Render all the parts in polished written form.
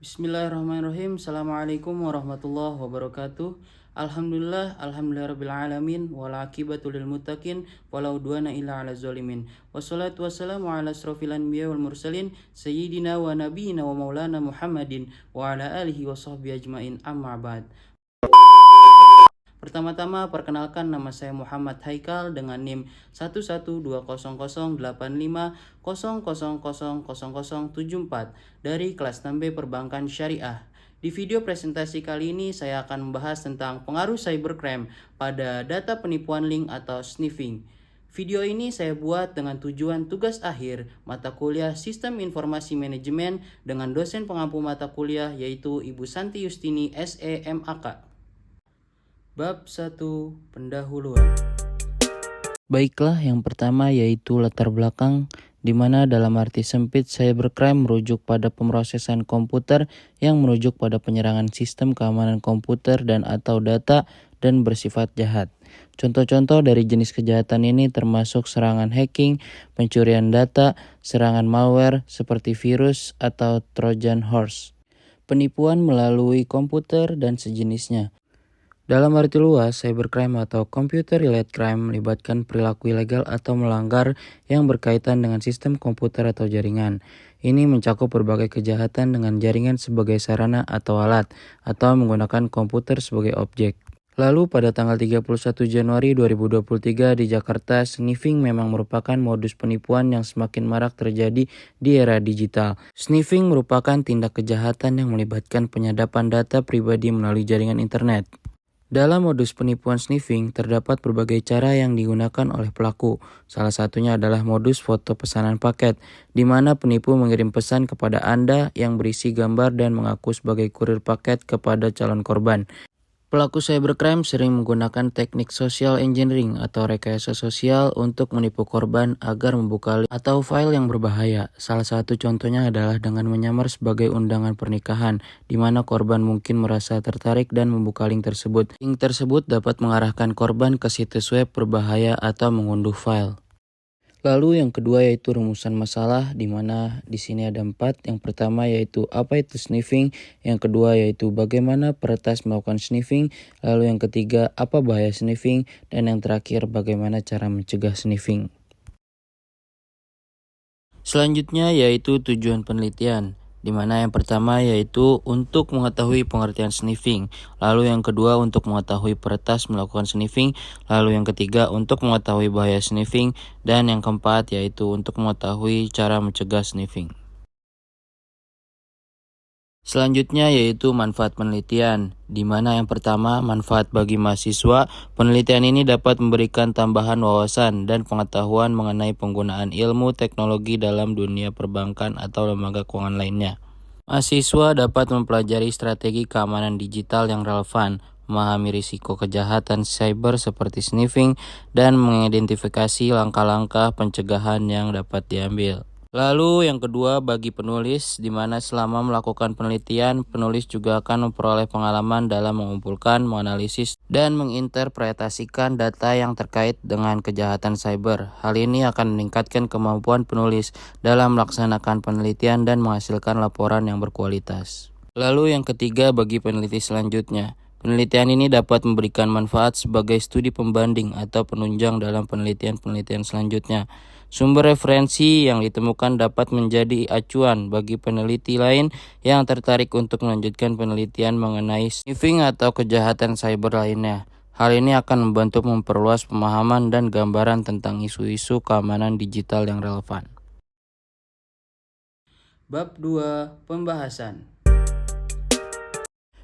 Bismillahirrahmanirrahim. Assalamualaikum warahmatullahi wabarakatuh. Alhamdulillah rabbil wal aqibatu lil muttaqin wala udwana illa 'alal zalimin. Wassalatu wassalamu ala asrofil anbiya wal mursalin sayyidina wa nabiyina wa maulana Muhammadin wa ala alihi wa sahbihi ajmain, amma ba'd. Pertama-tama perkenalkan, nama saya Muhammad Haikal dengan NIM 112008500000074 dari kelas 6B Perbankan Syariah. Di video presentasi kali ini saya akan membahas tentang pengaruh cybercrime pada data penipuan link atau sniffing. Video ini saya buat dengan tujuan tugas akhir mata kuliah Sistem Informasi Manajemen dengan dosen pengampu mata kuliah yaitu Ibu Santi Yustini SEMAK. Bab 1. Pendahuluan. Baiklah, yang pertama yaitu latar belakang, di mana dalam arti sempit cybercrime merujuk pada pemrosesan komputer yang merujuk pada penyerangan sistem keamanan komputer dan atau data dan bersifat jahat. Contoh-contoh dari jenis kejahatan ini termasuk serangan hacking, pencurian data, serangan malware seperti virus atau Trojan horse, penipuan melalui komputer dan sejenisnya. Dalam arti luas, cybercrime atau computer-related crime melibatkan perilaku ilegal atau melanggar yang berkaitan dengan sistem komputer atau jaringan. Ini mencakup berbagai kejahatan dengan jaringan sebagai sarana atau alat, atau menggunakan komputer sebagai objek. Lalu pada tanggal 31 Januari 2023 di Jakarta, sniffing memang merupakan modus penipuan yang semakin marak terjadi di era digital. Sniffing merupakan tindak kejahatan yang melibatkan penyadapan data pribadi melalui jaringan internet. Dalam modus penipuan sniffing, terdapat berbagai cara yang digunakan oleh pelaku. Salah satunya adalah modus foto pesanan paket, di mana penipu mengirim pesan kepada Anda yang berisi gambar dan mengaku sebagai kurir paket kepada calon korban. Pelaku cybercrime sering menggunakan teknik social engineering atau rekayasa sosial untuk menipu korban agar membuka link atau file yang berbahaya. Salah satu contohnya adalah dengan menyamar sebagai undangan pernikahan, di mana korban mungkin merasa tertarik dan membuka link tersebut. Link tersebut dapat mengarahkan korban ke situs web berbahaya atau mengunduh file. Lalu yang kedua yaitu rumusan masalah, di mana di sini ada 4. Yang pertama yaitu apa itu sniffing, yang kedua yaitu bagaimana peretas melakukan sniffing, lalu yang ketiga apa bahaya sniffing, dan yang terakhir bagaimana cara mencegah sniffing. Selanjutnya yaitu tujuan penelitian, di mana yang pertama yaitu untuk mengetahui pengertian sniffing, lalu yang kedua untuk mengetahui peretas melakukan sniffing, lalu yang ketiga untuk mengetahui bahaya sniffing, dan yang keempat yaitu untuk mengetahui cara mencegah sniffing. Selanjutnya yaitu manfaat penelitian, di mana yang pertama manfaat bagi mahasiswa. Penelitian ini dapat memberikan tambahan wawasan dan pengetahuan mengenai penggunaan ilmu teknologi dalam dunia perbankan atau lembaga keuangan lainnya. Mahasiswa dapat mempelajari strategi keamanan digital yang relevan, memahami risiko kejahatan cyber seperti sniffing, dan mengidentifikasi langkah-langkah pencegahan yang dapat diambil. Lalu yang kedua bagi penulis, di mana selama melakukan penelitian, penulis juga akan memperoleh pengalaman dalam mengumpulkan, menganalisis, dan menginterpretasikan data yang terkait dengan kejahatan cyber. Hal ini akan meningkatkan kemampuan penulis dalam melaksanakan penelitian dan menghasilkan laporan yang berkualitas. Lalu yang ketiga bagi peneliti selanjutnya. Penelitian ini dapat memberikan manfaat sebagai studi pembanding atau penunjang dalam penelitian-penelitian selanjutnya. Sumber referensi yang ditemukan dapat menjadi acuan bagi peneliti lain yang tertarik untuk melanjutkan penelitian mengenai sniffing atau kejahatan cyber lainnya. Hal ini akan membantu memperluas pemahaman dan gambaran tentang isu-isu keamanan digital yang relevan. Bab 2. Pembahasan.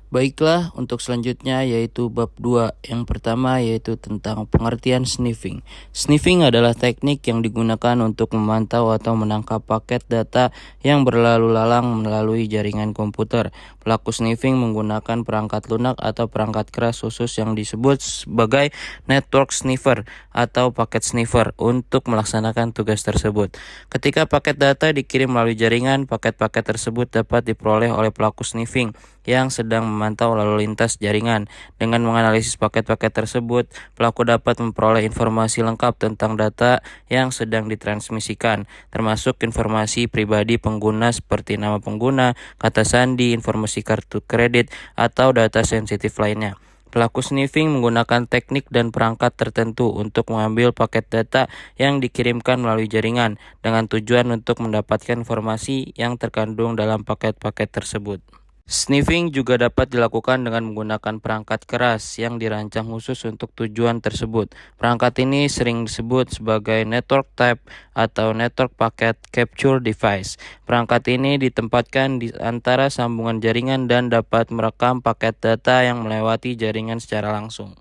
Baiklah, untuk selanjutnya yaitu bab 2. Yang pertama yaitu tentang pengertian sniffing. Sniffing adalah teknik yang digunakan untuk memantau atau menangkap paket data yang berlalu lalang melalui jaringan komputer. Pelaku sniffing menggunakan perangkat lunak atau perangkat keras khusus yang disebut sebagai network sniffer atau paket sniffer untuk melaksanakan tugas tersebut. Ketika paket data dikirim melalui jaringan, paket-paket tersebut dapat diperoleh oleh pelaku sniffing yang sedang memantau lalu lintas jaringan. Dengan menganalisis paket-paket tersebut, pelaku dapat memperoleh informasi lengkap tentang data yang sedang ditransmisikan, termasuk informasi pribadi pengguna seperti nama pengguna, kata sandi, informasi kartu kredit, atau data sensitif lainnya. Pelaku sniffing menggunakan teknik dan perangkat tertentu untuk mengambil paket data yang dikirimkan melalui jaringan dengan tujuan untuk mendapatkan informasi yang terkandung dalam paket-paket tersebut. Sniffing juga dapat dilakukan dengan menggunakan perangkat keras yang dirancang khusus untuk tujuan tersebut. Perangkat ini sering disebut sebagai network type atau network packet capture device. Perangkat ini ditempatkan di antara sambungan jaringan dan dapat merekam paket data yang melewati jaringan secara langsung.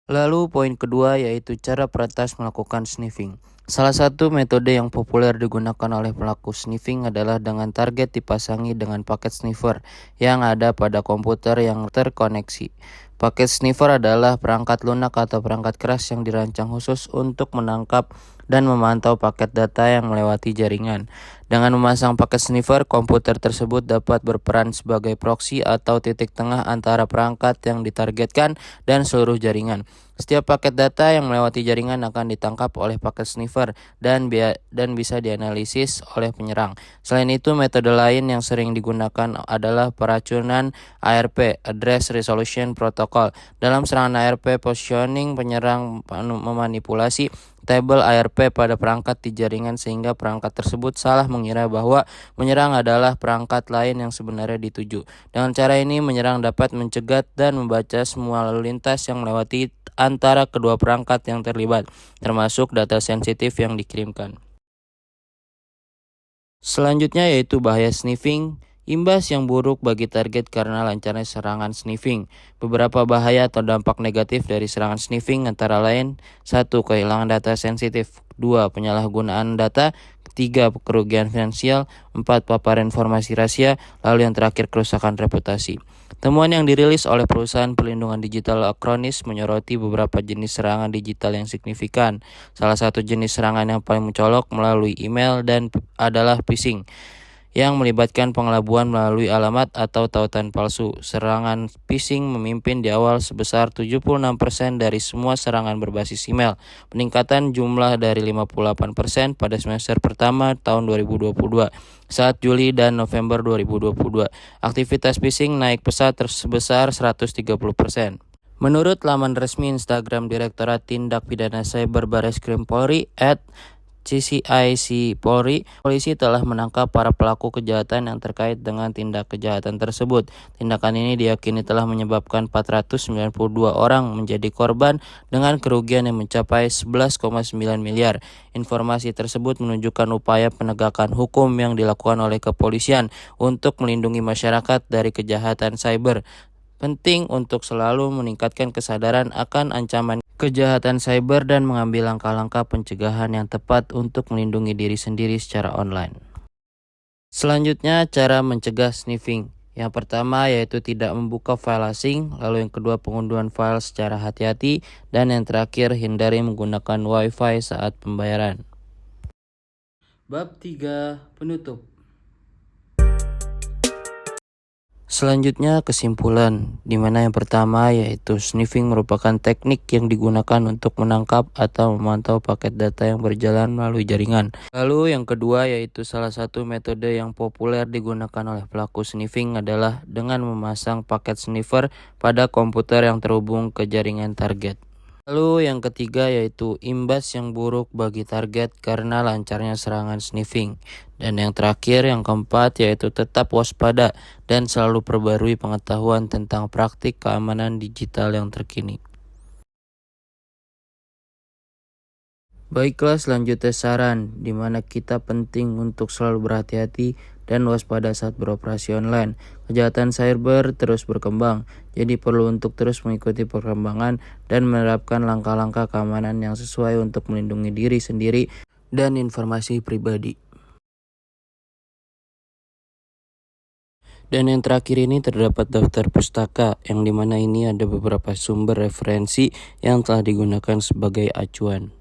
Lalu poin kedua yaitu cara peretas melakukan sniffing. Salah satu metode yang populer digunakan oleh pelaku sniffing adalah dengan target dipasangi dengan paket sniffer yang ada pada komputer yang terkoneksi. Paket sniffer adalah perangkat lunak atau perangkat keras yang dirancang khusus untuk menangkap dan memantau paket data yang melewati jaringan. Dengan memasang paket sniffer, komputer tersebut dapat berperan sebagai proksi atau titik tengah antara perangkat yang ditargetkan dan seluruh jaringan. Setiap paket data yang melewati jaringan akan ditangkap oleh paket sniffer dan bisa dianalisis oleh penyerang. Selain itu, metode lain yang sering digunakan adalah peracunan ARP, Address Resolution Protocol. Dalam serangan ARP positioning, penyerang memanipulasi tabel ARP pada perangkat di jaringan sehingga perangkat tersebut salah mengira bahwa menyerang adalah perangkat lain yang sebenarnya dituju. Dengan cara ini, menyerang dapat mencegat dan membaca semua lalu lintas yang melewati antara kedua perangkat yang terlibat, termasuk data sensitif yang dikirimkan. Selanjutnya yaitu bahaya sniffing. Imbas yang buruk bagi target karena lancarnya serangan sniffing. Beberapa bahaya atau dampak negatif dari serangan sniffing antara lain: 1. Kehilangan data sensitif. 2. Penyalahgunaan data. 3. Kerugian finansial. 4. Paparan informasi rahasia. Lalu yang terakhir, kerusakan reputasi. Temuan yang dirilis oleh perusahaan perlindungan digital Acronis menyoroti beberapa jenis serangan digital yang signifikan. Salah satu jenis serangan yang paling mencolok melalui email dan adalah phishing, yang melibatkan pengelabuan melalui alamat atau tautan palsu. Serangan phishing memimpin di awal sebesar 76% dari semua serangan berbasis email, peningkatan jumlah dari 58% pada semester pertama tahun 2022. Saat Juli dan November 2022, aktivitas phishing naik pesat sebesar 130%. Menurut laman resmi Instagram Direktorat Tindak Pidana Cyber Barreskrim Polri @CCIC Polri, polisi telah menangkap para pelaku kejahatan yang terkait dengan tindak kejahatan tersebut. Tindakan ini diyakini telah menyebabkan 492 orang menjadi korban dengan kerugian yang mencapai 11,9 miliar. Informasi tersebut menunjukkan upaya penegakan hukum yang dilakukan oleh kepolisian untuk melindungi masyarakat dari kejahatan cyber. Penting untuk selalu meningkatkan kesadaran akan ancaman kejahatan cyber dan mengambil langkah-langkah pencegahan yang tepat untuk melindungi diri sendiri secara online. Selanjutnya, cara mencegah sniffing. Yang pertama yaitu tidak membuka file asing, lalu yang kedua pengunduhan file secara hati-hati, dan yang terakhir hindari menggunakan WiFi saat pembayaran. Bab 3 penutup. Selanjutnya kesimpulan, di mana yang pertama yaitu sniffing merupakan teknik yang digunakan untuk menangkap atau memantau paket data yang berjalan melalui jaringan. Lalu yang kedua yaitu salah satu metode yang populer digunakan oleh pelaku sniffing adalah dengan memasang paket sniffer pada komputer yang terhubung ke jaringan target. Lalu yang ketiga yaitu imbas yang buruk bagi target karena lancarnya serangan sniffing. Dan yang terakhir, yang keempat, yaitu tetap waspada dan selalu perbarui pengetahuan tentang praktik keamanan digital yang terkini. Baiklah, selanjutnya saran, di mana kita penting untuk selalu berhati-hati dan waspada saat beroperasi online. Kejahatan cyber terus berkembang, jadi perlu untuk terus mengikuti perkembangan dan menerapkan langkah-langkah keamanan yang sesuai untuk melindungi diri sendiri dan informasi pribadi. Dan yang terakhir ini terdapat daftar pustaka, yang dimana ini ada beberapa sumber referensi yang telah digunakan sebagai acuan.